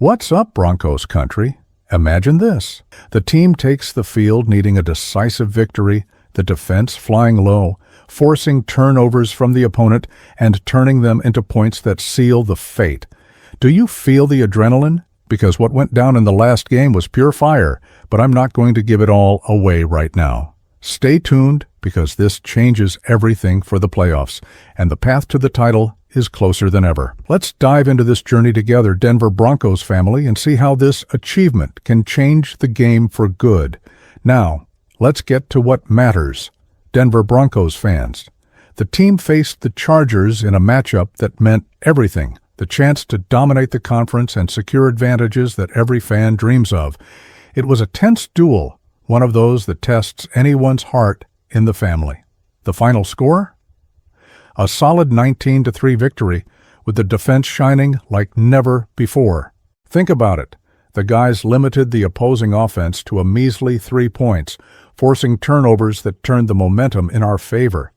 What's up, Broncos country? Imagine this. The team takes the field needing a decisive victory, the defense flying low, forcing turnovers from the opponent and turning them into points that seal the fate. Do you feel the adrenaline? Because what went down in the last game was pure fire, but I'm not going to give it all away right now. Stay tuned, because this changes everything for the playoffs, and the path to the title is closer than ever. Let's dive into this journey together, Denver Broncos family, and see how this achievement can change the game for good. Now, let's get to what matters. Denver Broncos fans. The team faced the Chargers in a matchup that meant everything, the chance to dominate the conference and secure advantages that every fan dreams of. It was a tense duel, one of those that tests anyone's heart in the family. The final score? A solid 19-3 victory, with the defense shining like never before. Think about it. The guys limited the opposing offense to a measly 3 points, forcing turnovers that turned the momentum in our favor.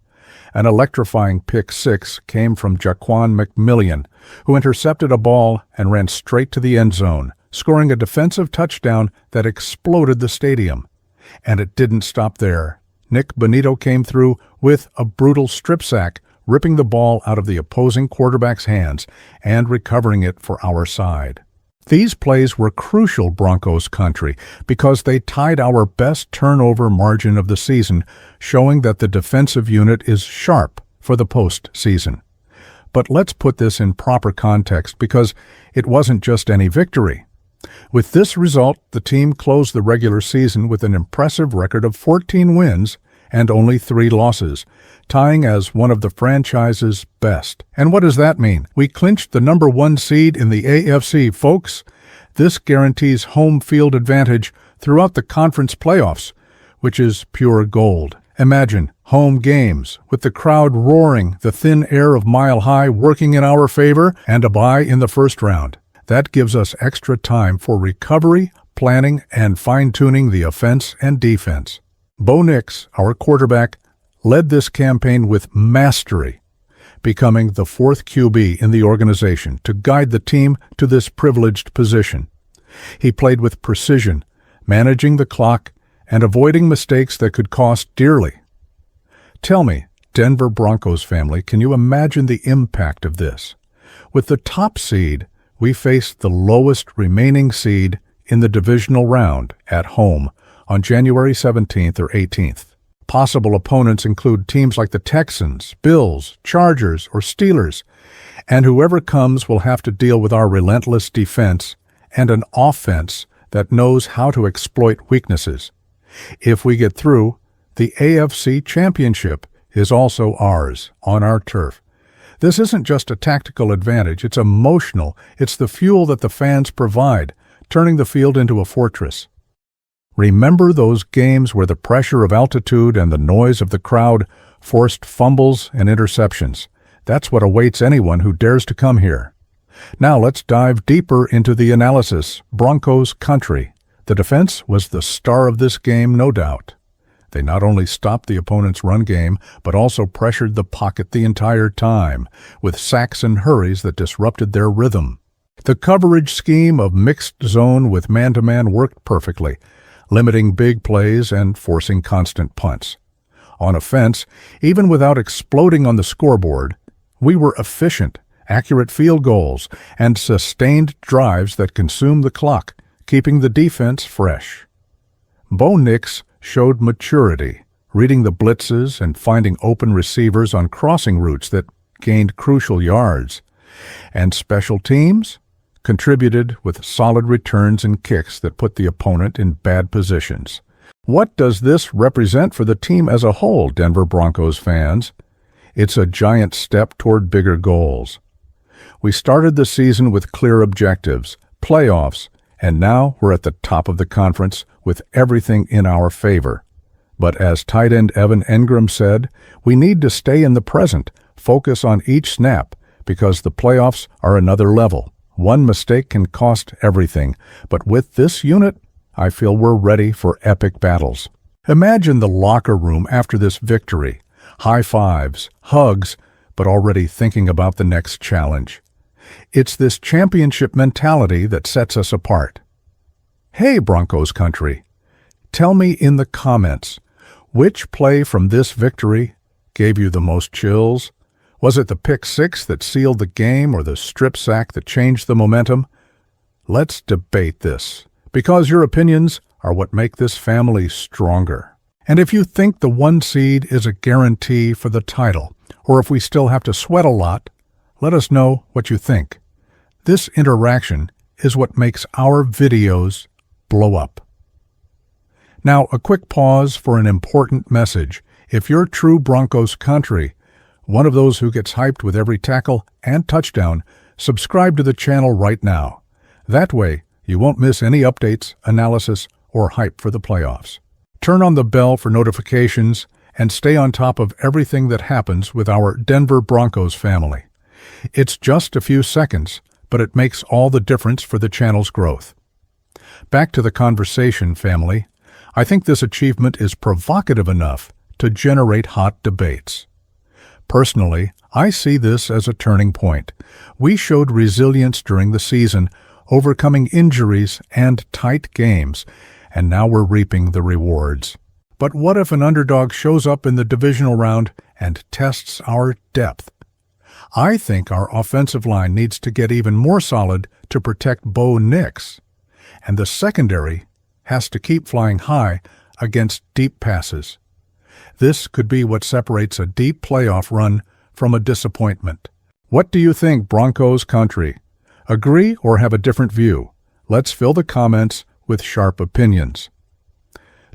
An electrifying pick six came from Jaquan McMillian, who intercepted a ball and ran straight to the end zone, scoring a defensive touchdown that exploded the stadium. And it didn't stop there. Nick Bonito came through with a brutal strip sack, ripping the ball out of the opposing quarterback's hands and recovering it for our side. These plays were crucial, Broncos country, because they tied our best turnover margin of the season, showing that the defensive unit is sharp for the postseason. But let's put this in proper context, because it wasn't just any victory. With this result, the team closed the regular season with an impressive record of 14 wins and only 3 losses, tying as one of the franchise's best. And what does that mean? We clinched the number 1 seed in the AFC, folks. This guarantees home field advantage throughout the conference playoffs, which is pure gold. Imagine home games with the crowd roaring, the thin air of Mile High working in our favor, and a bye in the first round. That gives us extra time for recovery, planning, and fine-tuning the offense and defense. Bo Nix, our quarterback, led this campaign with mastery, becoming the 4th QB in the organization to guide the team to this privileged position. He played with precision, managing the clock and avoiding mistakes that could cost dearly. Tell me, Denver Broncos family, can you imagine the impact of this? With the top seed, we faced the lowest remaining seed in the divisional round at home on January 17th or 18th. Possible opponents include teams like the Texans, Bills, Chargers, or Steelers, and whoever comes will have to deal with our relentless defense and an offense that knows how to exploit weaknesses. If we get through, the AFC Championship is also ours, on our turf. This isn't just a tactical advantage, it's emotional. It's the fuel that the fans provide, turning the field into a fortress. Remember those games where the pressure of altitude and the noise of the crowd forced fumbles and interceptions? That's what awaits anyone who dares to come here. Now let's dive deeper into the analysis. Broncos country. The defense was the star of this game, no doubt. They not only stopped the opponent's run game, but also pressured the pocket the entire time, with sacks and hurries that disrupted their rhythm. The coverage scheme of mixed zone with man-to-man worked perfectly, limiting big plays and forcing constant punts. On offense, even without exploding on the scoreboard, we were efficient, accurate field goals, and sustained drives that consumed the clock, keeping the defense fresh. Bo Nix showed maturity, reading the blitzes and finding open receivers on crossing routes that gained crucial yards. And special teams contributed with solid returns and kicks that put the opponent in bad positions. What does this represent for the team as a whole, Denver Broncos fans? It's a giant step toward bigger goals. We started the season with clear objectives, playoffs, and now we're at the top of the conference with everything in our favor. But as tight end Evan Engram said, we need to stay in the present, focus on each snap, because the playoffs are another level. One mistake can cost everything, but with this unit, I feel we're ready for epic battles. Imagine the locker room after this victory. High fives, hugs, but already thinking about the next challenge. It's this championship mentality that sets us apart. Hey, Broncos country, tell me in the comments, which play from this victory gave you the most chills? Was it the pick six that sealed the game or the strip sack that changed the momentum? Let's debate this, because your opinions are what make this family stronger. And if you think the 1 seed is a guarantee for the title, or if we still have to sweat a lot, let us know what you think. This interaction is what makes our videos blow up. Now, a quick pause for an important message. If you're true Broncos country, one of those who gets hyped with every tackle and touchdown, subscribe to the channel right now. That way, you won't miss any updates, analysis, or hype for the playoffs. Turn on the bell for notifications and stay on top of everything that happens with our Denver Broncos family. It's just a few seconds, but it makes all the difference for the channel's growth. Back to the conversation, family. I think this achievement is provocative enough to generate hot debates. Personally, I see this as a turning point. We showed resilience during the season, overcoming injuries and tight games, and now we're reaping the rewards. But what if an underdog shows up in the divisional round and tests our depth? I think our offensive line needs to get even more solid to protect Bo Nix, and the secondary has to keep flying high against deep passes. This could be what separates a deep playoff run from a disappointment. What do you think, Broncos country? Agree or have a different view? Let's fill the comments with sharp opinions.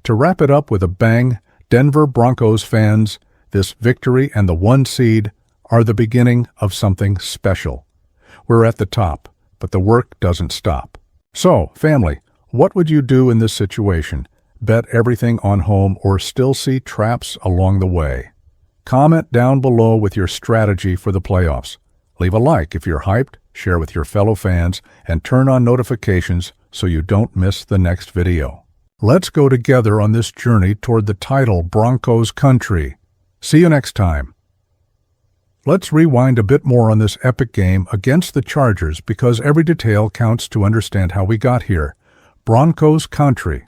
To wrap it up with a bang, Denver Broncos fans, this victory and the 1 seed are the beginning of something special. We're at the top, but the work doesn't stop. So, family, what would you do in this situation? Bet everything on home or still see traps along the way? Comment down below with your strategy for the playoffs. Leave a like if you're hyped, share with your fellow fans, and turn on notifications so you don't miss the next video. Let's go together on this journey toward the title, Broncos country. See you next time. Let's rewind a bit more on this epic game against the Chargers because every detail counts to understand how we got here. Broncos country.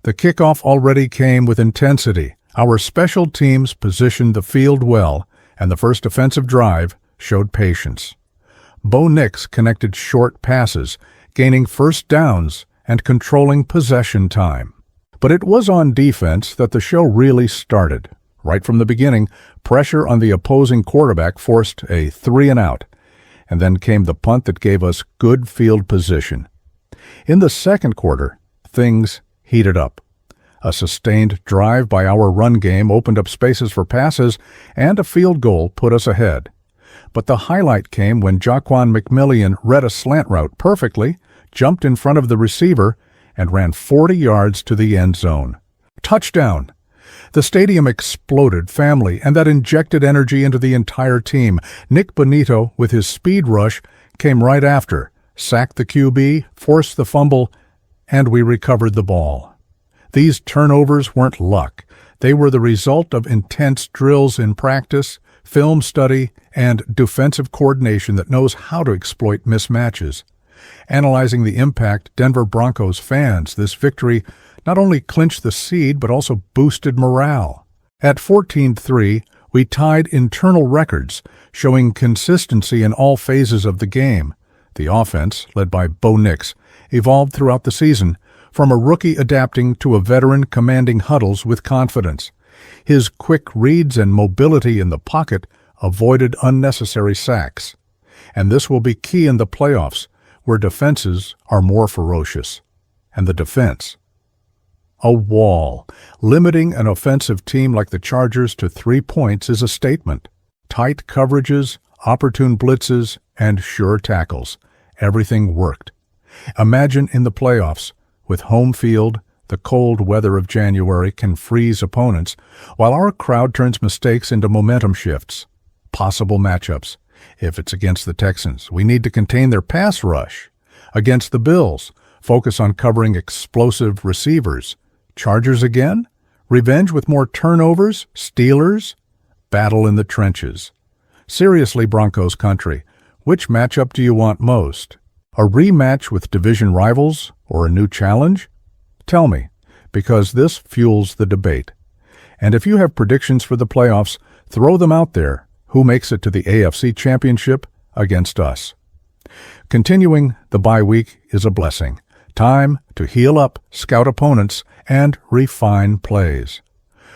The kickoff already came with intensity. Our special teams positioned the field well, and the first offensive drive showed patience. Bo Nix connected short passes, gaining first downs and controlling possession time. But it was on defense that the show really started. Right from the beginning, pressure on the opposing quarterback forced a 3-and-out, and then came the punt that gave us good field position. In the second quarter, things heated up. A sustained drive by our run game opened up spaces for passes, and a field goal put us ahead. But the highlight came when Jaquan McMillian read a slant route perfectly, jumped in front of the receiver, and ran 40 yards to the end zone. Touchdown! The stadium exploded, family, and that injected energy into the entire team. Nick Bonito, with his speed rush, came right after, sacked the QB, forced the fumble, and we recovered the ball. These turnovers weren't luck. They were the result of intense drills in practice, film study, and defensive coordination that knows how to exploit mismatches. Analyzing the impact Denver Broncos fans, this victory not only clinched the seed but also boosted morale. At 14-3, we tied internal records, showing consistency in all phases of the game. The offense, led by Bo Nix, evolved throughout the season, from a rookie adapting to a veteran commanding huddles with confidence. His quick reads and mobility in the pocket avoided unnecessary sacks. And this will be key in the playoffs, where defenses are more ferocious. And the defense. A wall. Limiting an offensive team like the Chargers to 3 points is a statement. Tight coverages, opportune blitzes, and sure tackles. Everything worked. Imagine in the playoffs, with home field, the cold weather of January can freeze opponents, while our crowd turns mistakes into momentum shifts. Possible matchups. If it's against the Texans, we need to contain their pass rush. Against the Bills, focus on covering explosive receivers. Chargers again? Revenge with more turnovers? Steelers? Battle in the trenches. Seriously, Broncos country, Which matchup do you want most? A rematch with division rivals or a new challenge? Tell me, because this fuels the debate. And if you have predictions for the playoffs, throw them out there. Who makes it to the AFC Championship against us? Continuing the bye week is a blessing. Time to heal up, scout opponents, and refine plays.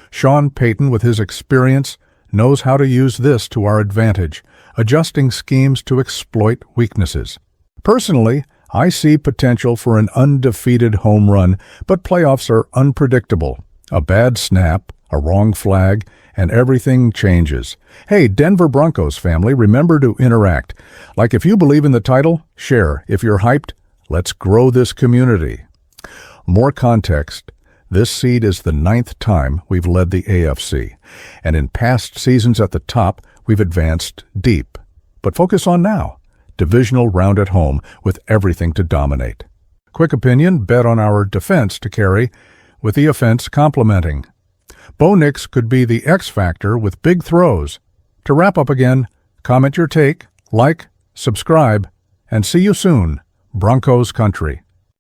Sean Payton, with his experience, knows how to use this to our advantage, adjusting schemes to exploit weaknesses. Personally, I see potential for an undefeated home run, but playoffs are unpredictable. A bad snap, a wrong flag, and everything changes. Hey, Denver Broncos family, remember to interact. Like if you believe in the title, share. If you're hyped, let's grow this community. More context. This seed is the 9th time we've led the AFC, and in past seasons at the top, we've advanced deep. But focus on now. Divisional round at home with everything to dominate. Quick opinion, bet on our defense to carry, with the offense complementing. Bo Nix could be the X factor with big throws. To wrap up again, comment your take, like, subscribe, and see you soon, Broncos Country.